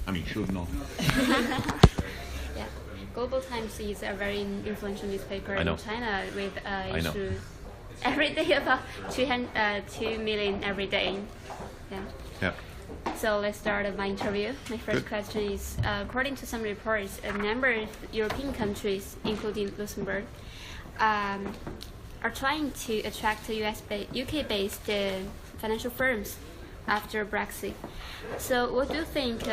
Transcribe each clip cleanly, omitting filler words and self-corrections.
I mean, should not. Yeah, Global Times is a very influential newspaper in China with issues every day about 2 million every day. Yeah. So let's start my interview. My first question is, according to some reports, a number of European countries, including Luxembourg, are trying to attract UK-based financial firms after Brexit. So what do you think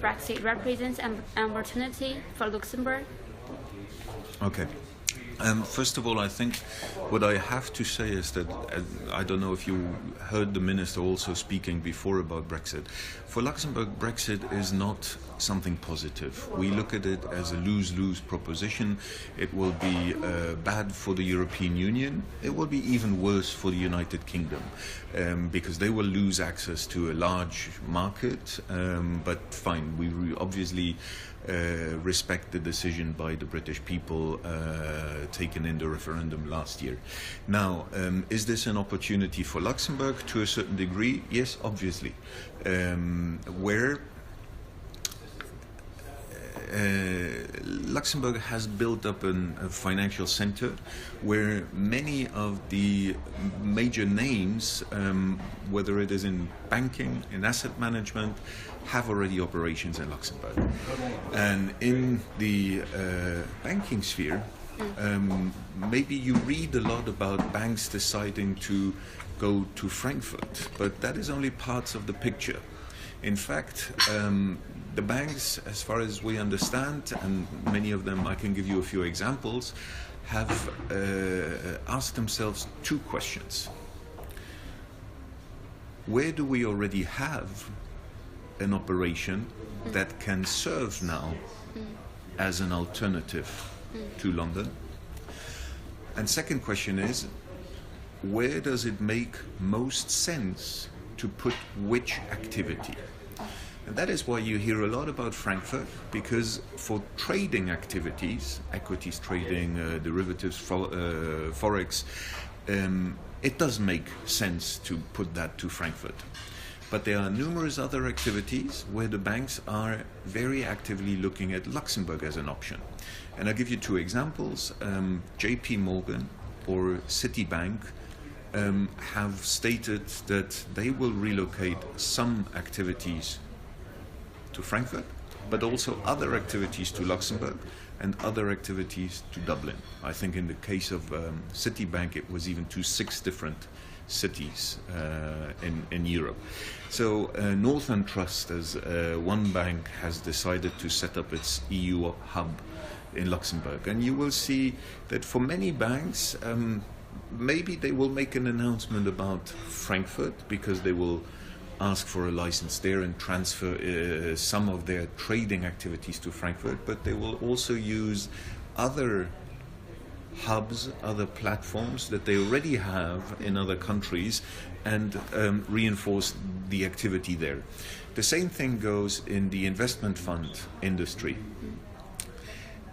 Brexit represents an opportunity for Luxembourg? Okay. First of all, I think what I have to say is that I don't know if you heard the minister also speaking before about Brexit. For Luxembourg, Brexit is not something positive. We look at it as a lose-lose proposition. It will be bad for the European Union. It will be even worse for the United Kingdom because they will lose access to a large market. But fine, we obviously respect the decision by the British people taken in the referendum last year. Now, is this an opportunity for Luxembourg to a certain degree? Yes, obviously. Where Luxembourg has built up a financial center where many of the major names, whether it is in banking, in asset management, have already operations in Luxembourg. And in the banking sphere, maybe you read a lot about banks deciding to go to Frankfurt, but that is only parts of the picture. In fact, the banks, as far as we understand, and many of them, I can give you a few examples, have asked themselves two questions. Where do we already have an operation that can serve now as an alternative to London? And second question is, where does it make most sense to put which activity? And that is why you hear a lot about Frankfurt, because for trading activities, equities trading, derivatives, forex, it does make sense to put that to Frankfurt. But there are numerous other activities where the banks are very actively looking at Luxembourg as an option. And I'll give you two examples. JP Morgan or Citibank have stated that they will relocate some activities to Frankfurt, but also other activities to Luxembourg and other activities to Dublin. I think in the case of Citibank, it was even to 6 different cities in Europe. So Northern Trust, as one bank, has decided to set up its EU hub in Luxembourg. And you will see that for many banks, maybe they will make an announcement about Frankfurt because they will ask for a license there and transfer some of their trading activities to Frankfurt, but they will also use other hubs, other platforms that they already have in other countries and reinforce the activity there. The same thing goes in the investment fund industry.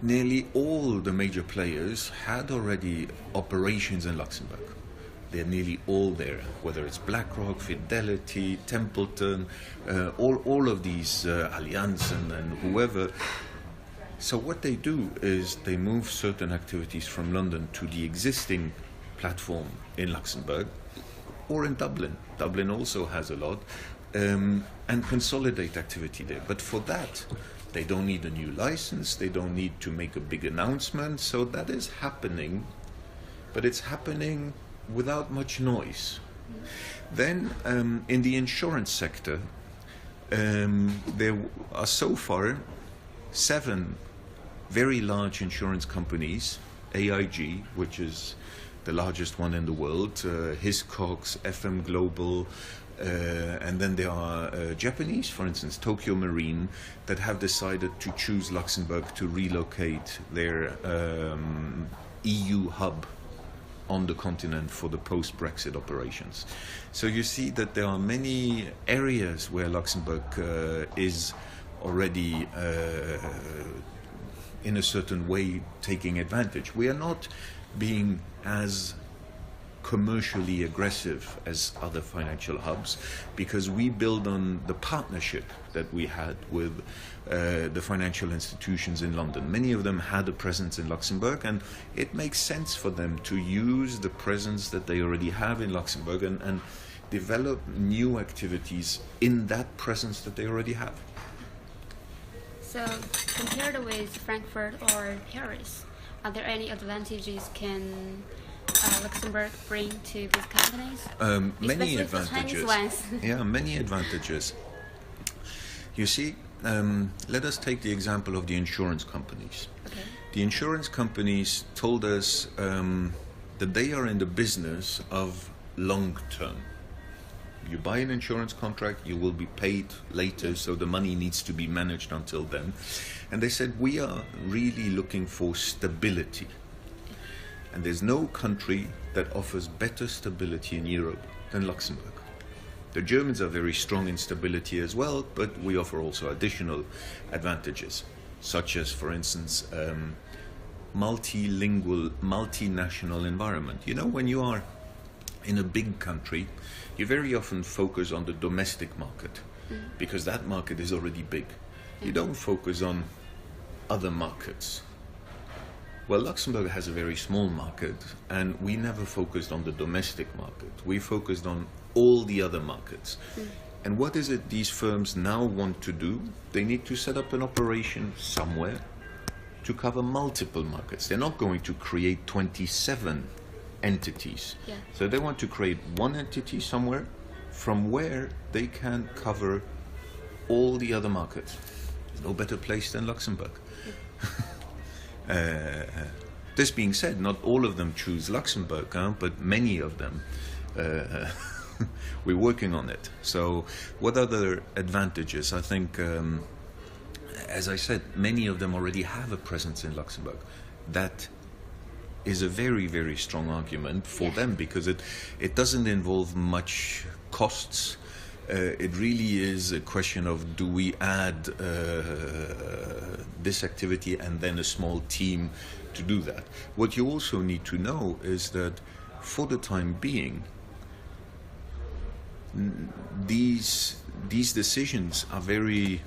Nearly all the major players had already operations in Luxembourg. They're nearly all there, whether it's BlackRock, Fidelity, Templeton, all of these, Allianz and whoever. So what they do is they move certain activities from London to the existing platform in Luxembourg or in Dublin. Dublin also has a lot, and consolidate activity there. But for that, they don't need a new license, they don't need to make a big announcement. So that is happening, but it's happening without much noise. Then in the insurance sector, there are so far 7 very large insurance companies, AIG, which is the largest one in the world, Hiscox, FM Global, and then there are Japanese, for instance, Tokyo Marine, that have decided to choose Luxembourg to relocate their EU hub on the continent for the post-Brexit operations. So you see that there are many areas where Luxembourg is already in a certain way taking advantage. We are not being as commercially aggressive as other financial hubs, because we build on the partnership that we had with the financial institutions in London. Many of them had a presence in Luxembourg, and it makes sense for them to use the presence that they already have in Luxembourg and develop new activities in that presence that they already have. So, compared with Frankfurt or Paris, are there any advantages can Luxembourg bring to these companies? Many Especially advantages. The Chinese ones. Yeah, many advantages. You see, let us take the example of the insurance companies. Okay. The insurance companies told us that they are in the business of long term. You buy an insurance contract, you will be paid later, so the money needs to be managed until then. And they said, we are really looking for stability. And there's no country that offers better stability in Europe than Luxembourg. The Germans are very strong in stability as well, but we offer also additional advantages, such as, for instance, multilingual, multinational environment. You know, when you are in a big country, you very often focus on the domestic market, because that market is already big. You don't focus on other markets. Well, Luxembourg has a very small market, and we never focused on the domestic market. We focused on all the other markets. And what is it these firms now want to do? They need to set up an operation somewhere to cover multiple markets. They're not going to create 27 entities. Yeah. So they want to create one entity somewhere from where they can cover all the other markets. There's no better place than Luxembourg. This being said, not all of them choose Luxembourg, but many of them. We're working on it. So what other advantages? I think, as I said, many of them already have a presence in Luxembourg. That is a very, very strong argument for them, because it doesn't involve much costs. It really is a question of, do we add this activity and then a small team to do that? What you also need to know is that for the time being, these decisions are very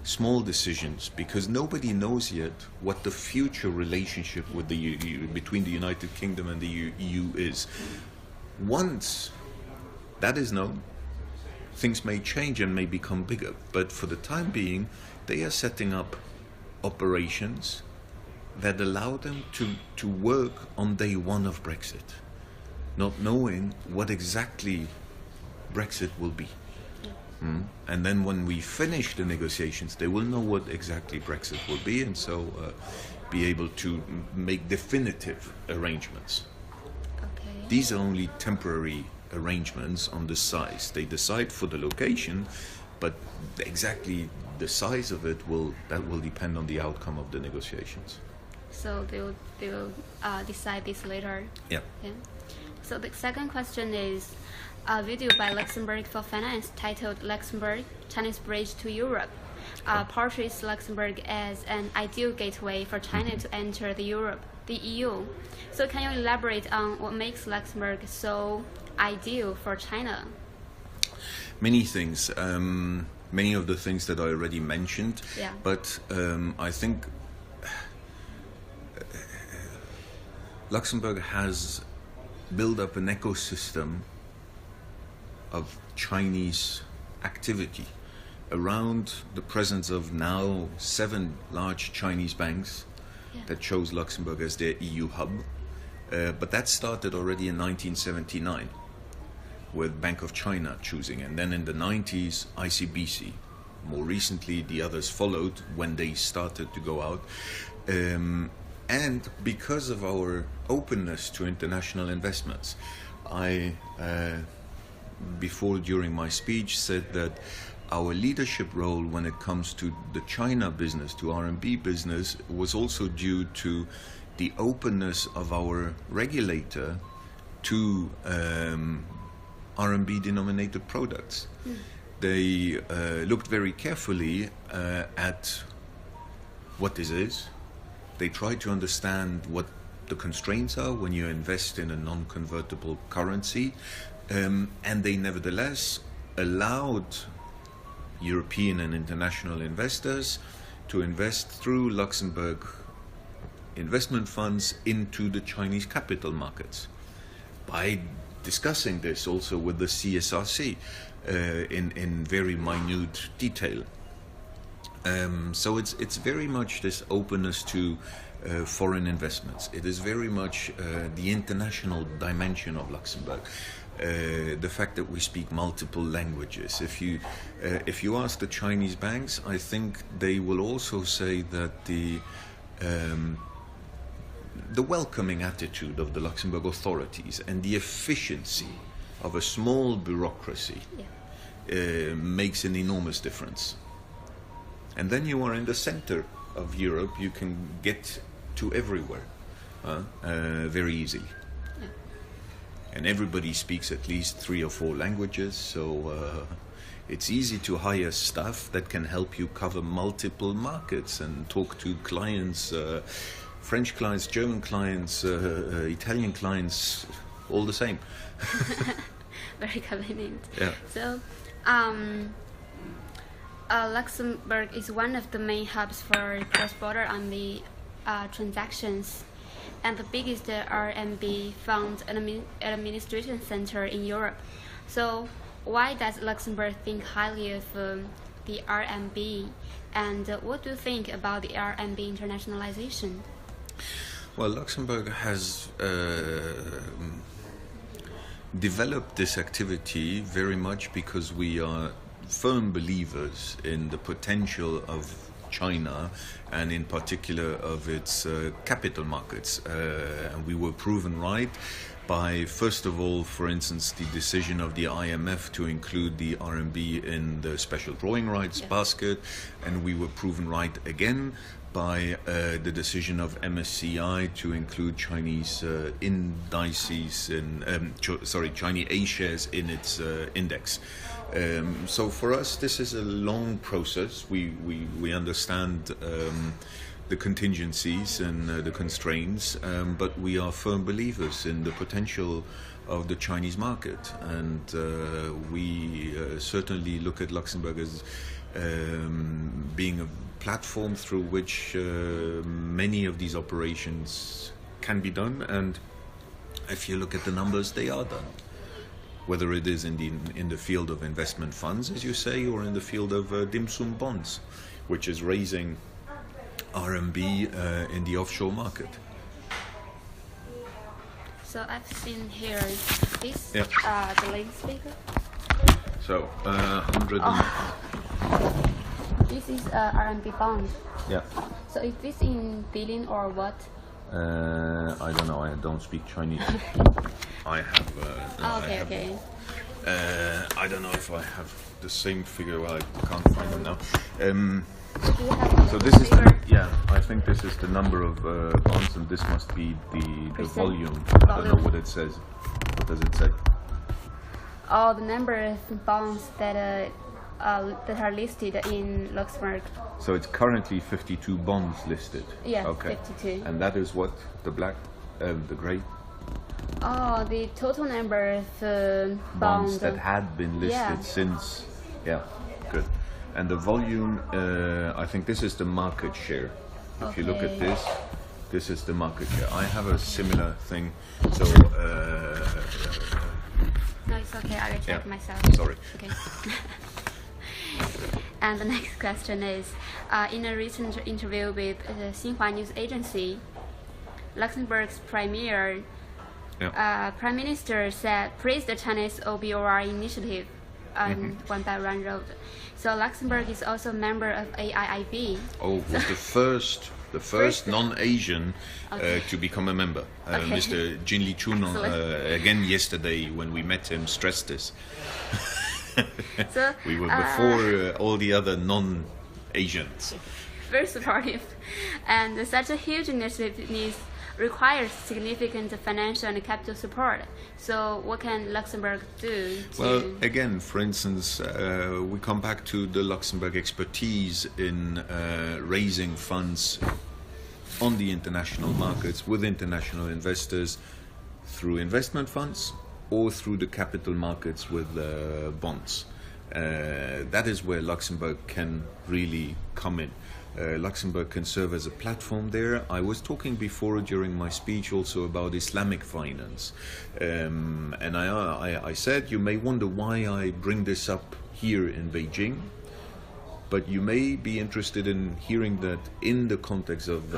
small decisions, because nobody knows yet what the future relationship with the between the United Kingdom and the EU is. Once that is known, things may change and may become bigger, but for the time being, they are setting up operations that allow them to work on day one of Brexit, not knowing what exactly Brexit will be. And then when we finish the negotiations, they will know what exactly Brexit will be, and so be able to make definitive arrangements. Okay. These are only temporary arrangements on the size. They decide for the location, but exactly the size of it will depend on the outcome of the negotiations. So they will decide this later. Yeah. So the second question is a video by Luxembourg for Finance titled "Luxembourg, Chinese Bridge to Europe" portrays Luxembourg as an ideal gateway for China to enter the EU. So can you elaborate on what makes Luxembourg so ideal for China? Many things. Many of the things that I already mentioned. Yeah. But I think Luxembourg has built up an ecosystem of Chinese activity around the presence of now 7 large Chinese banks that chose Luxembourg as their EU hub. But that started already in 1979 with Bank of China choosing, and then in the 90s ICBC. More recently the others followed when they started to go out. And because of our openness to international investments, I before during my speech said that our leadership role when it comes to the China business, to RMB business, was also due to the openness of our regulator to RMB denominated products. They looked very carefully at what this is. They tried to understand what the constraints are when you invest in a non-convertible currency, and they nevertheless allowed European and international investors to invest through Luxembourg investment funds into the Chinese capital markets by discussing this also with the CSRC in very minute detail. So it's very much this openness to foreign investments. It is very much the international dimension of Luxembourg. The fact that we speak multiple languages. If you ask the Chinese banks, I think they will also say that the welcoming attitude of the Luxembourg authorities and the efficiency of a small bureaucracy makes an enormous difference. And then you are in the center of Europe, you can get to everywhere very easily. Yeah. And everybody speaks at least 3 or 4 languages, so it's easy to hire staff that can help you cover multiple markets and talk to clients, French clients, German clients, Italian clients, all the same. Very convenient. Yeah. So, Luxembourg is one of the main hubs for cross-border on the transactions, and the biggest RMB fund administration center in Europe. So, why does Luxembourg think highly of the RMB, and what do you think about the RMB internationalization? Well, Luxembourg has developed this activity very much because we are firm believers in the potential of China and in particular of its capital markets. And we were proven right by, first of all, for instance, the decision of the IMF to include the RMB in the special drawing rights basket, and we were proven right again by the decision of MSCI to include Chinese indices in Chinese A shares in its index. So for us, this is a long process. We understand the contingencies and the constraints, but we are firm believers in the potential of the Chinese market, and we certainly look at Luxembourg as being a platform through which many of these operations can be done, and if you look at the numbers, they are done. Whether it is in the field of investment funds, as you say, or in the field of dim sum bonds, which is raising RMB in the offshore market. So I've seen here this the latest figure. So 100. This is RMB bond. Yeah. So is this in billion or what? I don't know. I don't speak Chinese. I have. Okay. I don't know if I have the same figure. Well, I can't find them now. So this is I think this is the number of bonds, and this must be the volume. I don't know what it says. What does it say? Oh, the number of bonds that are listed in Luxembourg. So it's currently 52 bonds listed. Yeah, okay. 52. And that is what? The black, the grey? Oh, the total number of bonds that had been listed since. Yeah, good. And the volume, I think this is the market share. If you look at this, this is the market share. I have a similar thing. So. No, it's okay. I will check myself. Sorry. Okay. And the next question is, in a recent interview with the Xinhua News Agency, Luxembourg's Prime Minister praised the Chinese OBOR initiative on One Belt One Road. So Luxembourg is also a member of AIIB. Oh, was the first non-Asian to become a member. Mr. Jin Li Chun, again yesterday when we met him, stressed this. So, we were before all the other non-Asians. Very supportive, and such a huge initiative requires significant financial and capital support. So what can Luxembourg do to... Well, again, for instance, we come back to the Luxembourg expertise in raising funds on the international markets with international investors through investment funds or through the capital markets with bonds. That is where Luxembourg can really come in. Luxembourg can serve as a platform there. I was talking before during my speech also about Islamic finance. And I said, you may wonder why I bring this up here in Beijing, but you may be interested in hearing that in the context of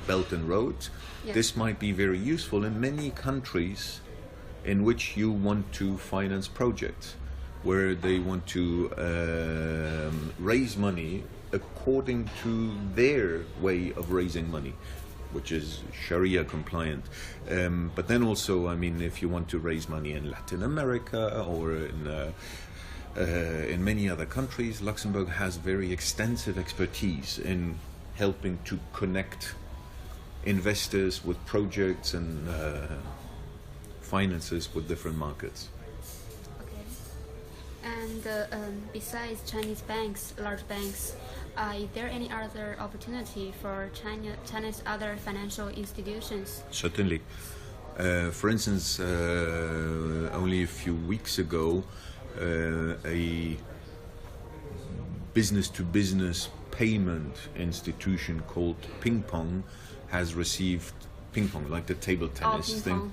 Belt and Road, this might be very useful in many countries in which you want to finance projects, where they want to raise money according to their way of raising money, which is Sharia compliant. But then also, I mean, if you want to raise money in Latin America or in many other countries, Luxembourg has very extensive expertise in helping to connect investors with projects and finances with different markets. And besides Chinese banks, large banks, is there any other opportunity for China's other financial institutions? Certainly. For instance, only a few weeks ago, a business-to-business payment institution called Ping Pong has received Ping Pong, like the table tennis thing.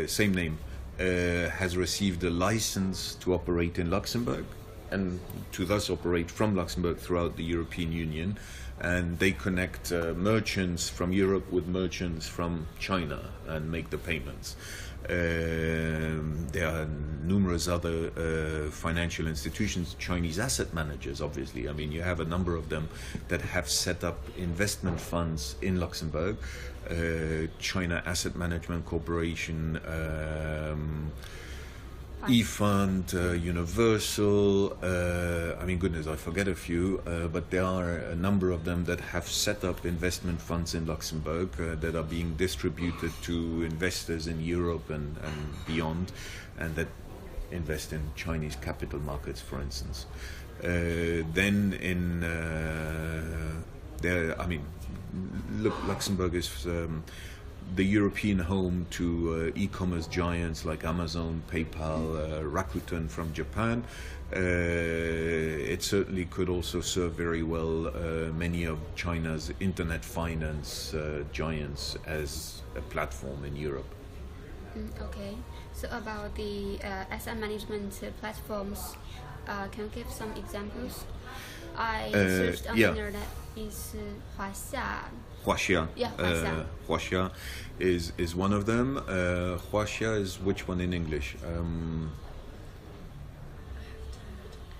Same name. Has received a license to operate in Luxembourg and to thus operate from Luxembourg throughout the European Union, and they connect merchants from Europe with merchants from China and make the payments. There are numerous other financial institutions, Chinese asset managers, obviously. I mean, you have a number of them that have set up investment funds in Luxembourg. China Asset Management Corporation, eFund, Universal, I mean, goodness, I forget a few, but there are a number of them that have set up investment funds in Luxembourg that are being distributed to investors in Europe and beyond, and that invest in Chinese capital markets, for instance. Then in there, I mean, look, Luxembourg is the European home to e-commerce giants like Amazon, PayPal, Rakuten from Japan. It certainly could also serve very well many of China's internet finance giants as a platform in Europe. Okay, so about the asset management platforms, can you give some examples? I searched on the internet. Is Huaxia. Huaxia. Yeah, Huaxia. Huaxia is one of them. Huaxia is which one in English?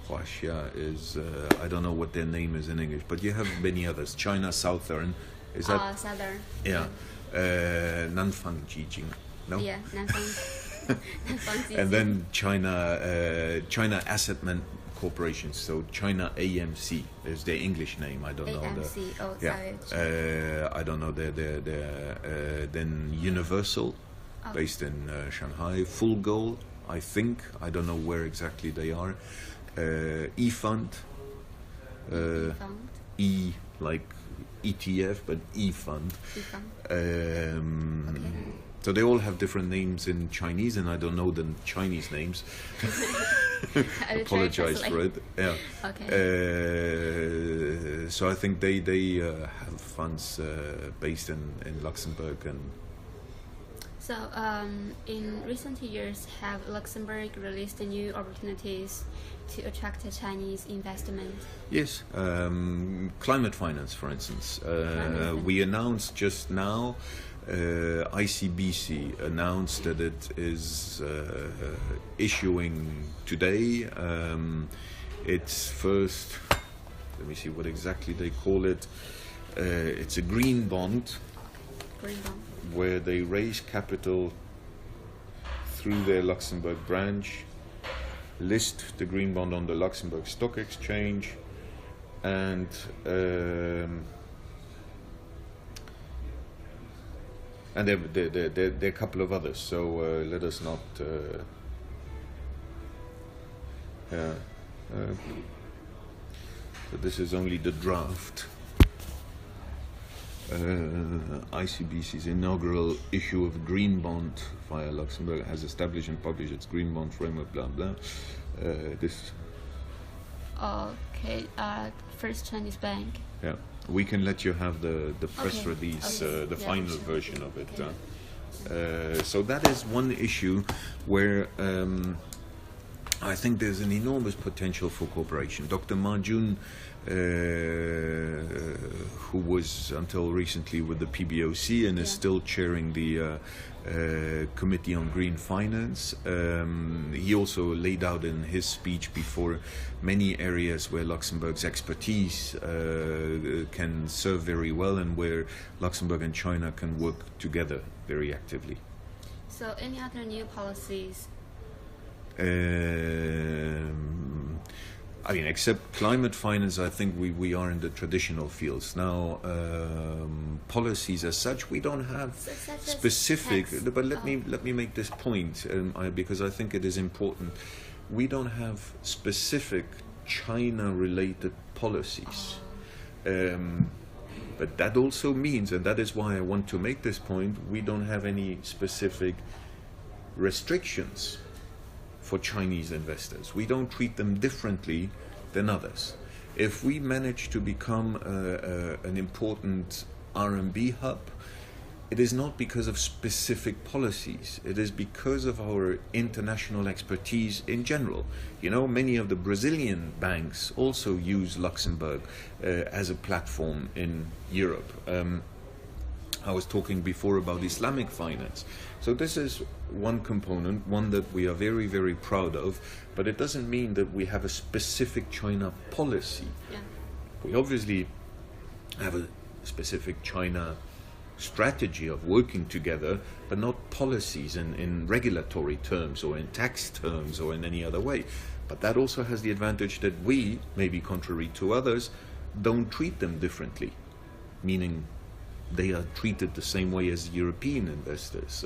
Huaxia is I don't know what their name is in English, but you have many others. China Southern. Is that? Southern. Yeah. Nanfang Jijing. No. Yeah, Nanfang. And then China Asset Corporation, so China AMC is their English name. I don't know. I don't know. Then Universal, based in Shanghai. Full Goal, I think. I don't know where exactly they are. eFund. E like ETF, but eFund. So they all have different names in Chinese, and I don't know the Chinese names. Apologize for it. Yeah. Okay. So I think they have funds based in Luxembourg. And so in recent years, have Luxembourg released new opportunities to attract Chinese investment? Yes. Climate finance, for instance. We announced just now. ICBC announced that it is issuing today its first, let me see what exactly they call it, it's a green bond, where they raise capital through their Luxembourg branch, list the green bond on the Luxembourg Stock Exchange, and there are a couple of others, so let us not. But this is only the draft. ICBC's inaugural issue of green bond via Luxembourg has established and published its green bond framework, blah blah. This. Okay, first Chinese bank. Yeah, we can let you have the press release, the final version of it. So that is one issue where I think there's an enormous potential for cooperation. Dr. Ma Jun, who was until recently with the PBOC and is still chairing the Committee on Green Finance, he also laid out in his speech before many areas where Luxembourg's expertise can serve very well and where Luxembourg and China can work together very actively. So any other new policies? I mean, except climate finance, I think we are in the traditional fields. Now, policies as such, we don't have specific, but let me make this point, because I think it is important. We don't have specific China-related policies. But that also means, and that is why I want to make this point, we don't have any specific restrictions for Chinese investors. We don't treat them differently than others. If we manage to become an important RMB hub, it is not because of specific policies. It is because of our international expertise in general. You know, many of the Brazilian banks also use Luxembourg as a platform in Europe. I was talking before about Islamic finance. So this is one component, one that we are very, very proud of, but it doesn't mean that we have a specific China policy. Yeah. We obviously have a specific China strategy of working together, but not policies in regulatory terms or in tax terms or in any other way. But that also has the advantage that we, maybe contrary to others, don't treat them differently, meaning they are treated the same way as European investors.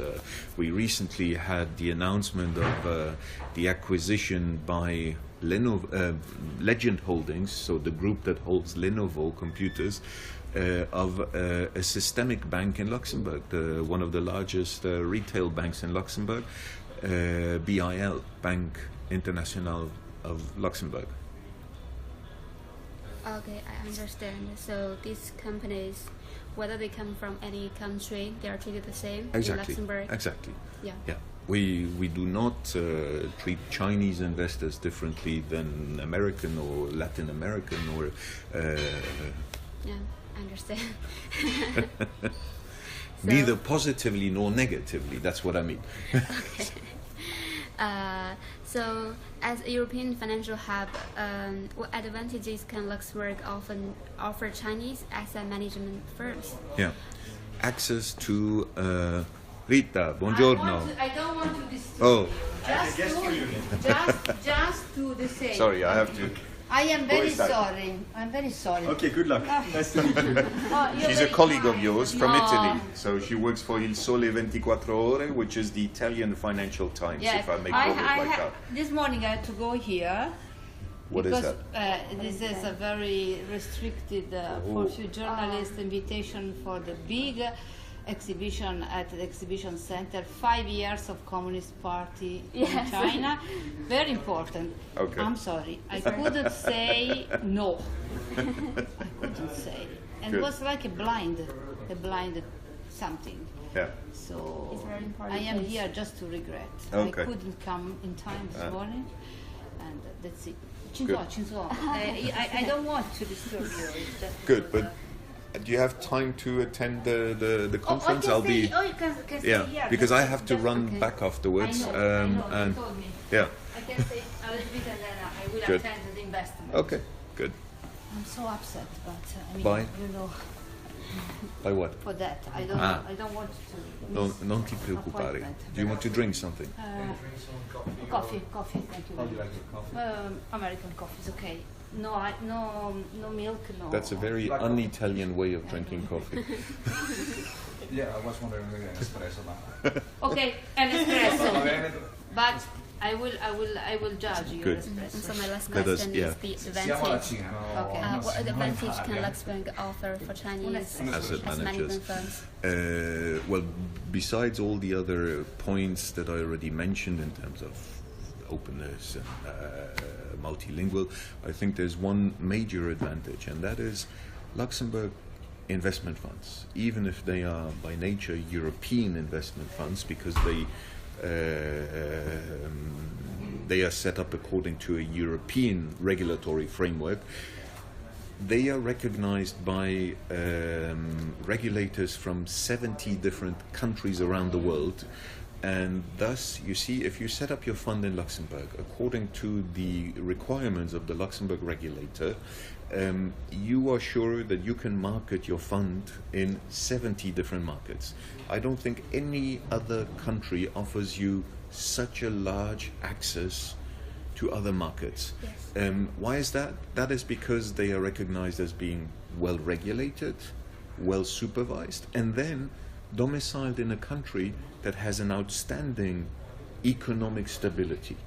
We recently had the announcement of the acquisition by Legend Holdings, so the group that holds Lenovo computers, of a systemic bank in Luxembourg, one of the largest retail banks in Luxembourg, BIL, Banque Internationale of Luxembourg. Okay, I understand. So these companies, whether they come from any country, they are treated the same in Luxembourg? Exactly. Yeah. We do not treat Chinese investors differently than American or Latin American or... Yeah, I understand. Neither positively nor negatively, that's what I mean. Okay. So, as a European financial hub, what advantages can Luxembourg often offer Chinese asset management firms? Yeah, access to Rita. Buongiorno. I don't want to disturb you. Just to the same. Sorry, I have to. I am very sorry. I'm very sorry. Okay, good luck. Nice to meet you. She's a colleague of yours from Italy, so she works for Il Sole 24 Ore, which is the Italian Financial Times, if I may call it like that. This morning I had to go here. What is that? This is a very restricted for few journalists invitation for the big exhibition at the exhibition center, 5 years of Communist Party in China. Very important. Okay. I'm sorry, I couldn't say no. I couldn't say. And it was like a blind something. Yeah. So it's very important. I am here just to regret. Okay. I couldn't come in time this morning, and that's it. Good. I don't want to disturb you. It's just Good, but do you have time to attend the conference? You can stay here. Because I have to run back afterwards. I know, and you told me. yeah. I can stay a little bit and then I will Good. attend the investment. Okay. Good. I'm so upset, but I mean, Bye. you know, By what? for that, I don't want to miss Non ti preoccupare. appointment. Do you want to drink something? Coffee, thank you. How do you like your coffee? American coffee is okay. No milk, no. That's a very un-Italian way of drinking coffee. Yeah, I was wondering maybe an espresso now. Okay, an espresso. But I will judge your Good. espresso. So my last question is the advantage. Okay. What advantage can Luxembourg offer for Chinese asset managers? management firms? Well, besides all the other points that I already mentioned in terms of openness and multilingual, I think there's one major advantage, and that is Luxembourg investment funds, even if they are by nature European investment funds, because they are set up according to a European regulatory framework. They are recognized by regulators from 70 different countries around the world, and thus, you see, if you set up your fund in Luxembourg according to the requirements of the Luxembourg regulator, you are sure that you can market your fund in 70 different markets. I don't think any other country offers you such a large access to other markets. Yes. Why is that? That is because they are recognized as being well regulated, well supervised, and then domiciled in a country that has an outstanding economic stability.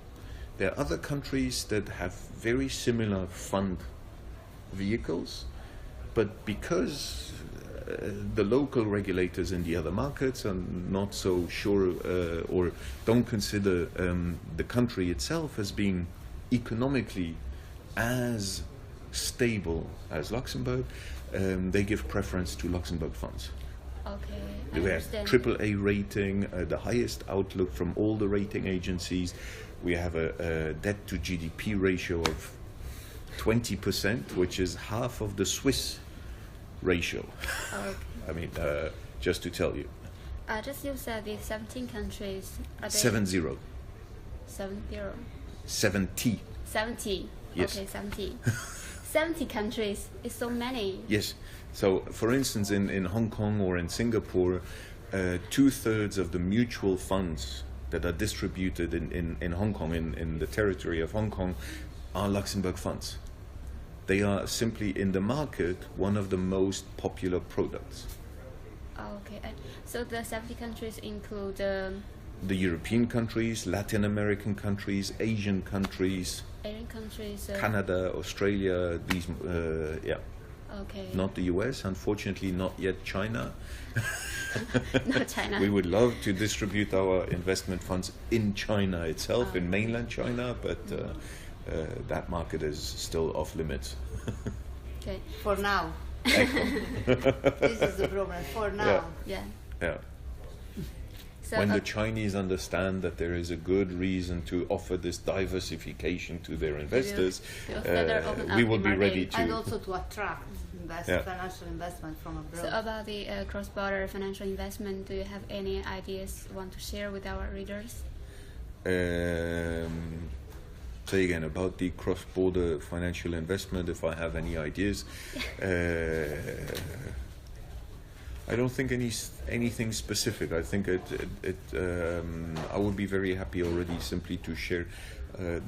There are other countries that have very similar fund vehicles, but because the local regulators in the other markets are not so sure or don't consider the country itself as being economically as stable as Luxembourg, they give preference to Luxembourg funds. Okay, We have AAA rating, the highest outlook from all the rating agencies. We have a debt to GDP ratio of 20%, which is half of the Swiss ratio. Okay. I mean, just to tell you. Just you said the 17 countries. Are they 7-0. 70? 70. 70. Yes. Okay, 70. 70 countries is so many. Yes. So, for instance, in Hong Kong or in Singapore, 2/3 of the mutual funds that are distributed in Hong Kong, in the territory of Hong Kong, are Luxembourg funds. They are simply in the market one of the most popular products. Okay, and so the 70 countries include The European countries, Latin American countries, Asian countries, Asian countries. Canada, Australia, these, yeah. Okay. Not the US, unfortunately, not yet China. Not China. We would love to distribute our investment funds in China itself, in mainland China, but that market is still off limits. Okay. For now. This is the problem. For now. Yeah. Yeah. So When the Chinese understand that there is a good reason to offer this diversification to their investors, we will be ready to. And also to attract financial investment from abroad. So about the cross-border financial investment, do you have any ideas you want to share with our readers? Say again about the cross-border financial investment. If I have any ideas, I don't think anything specific. I think I would be very happy already simply to share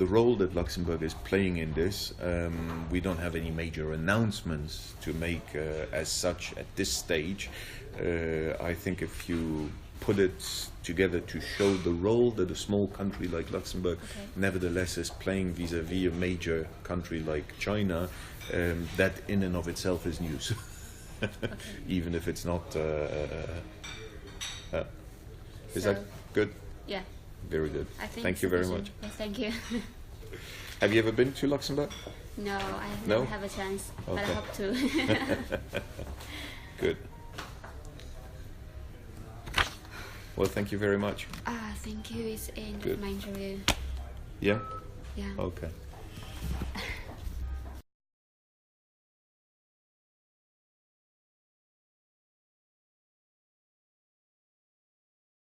the role that Luxembourg is playing in this. We don't have any major announcements to make as such at this stage. I think if you put it together to show the role that a small country like Luxembourg nevertheless is playing vis-a-vis a major country like China, that in and of itself is news. Even if it's not. Is that good? Yeah. Very good. I think thank you very much. Yes, thank you. Have you ever been to Luxembourg? No, I No? never have a chance, but I Okay. hope to. Good. Well, thank you very much. Thank you. It's the end Good. of my interview. Yeah? Yeah. Okay.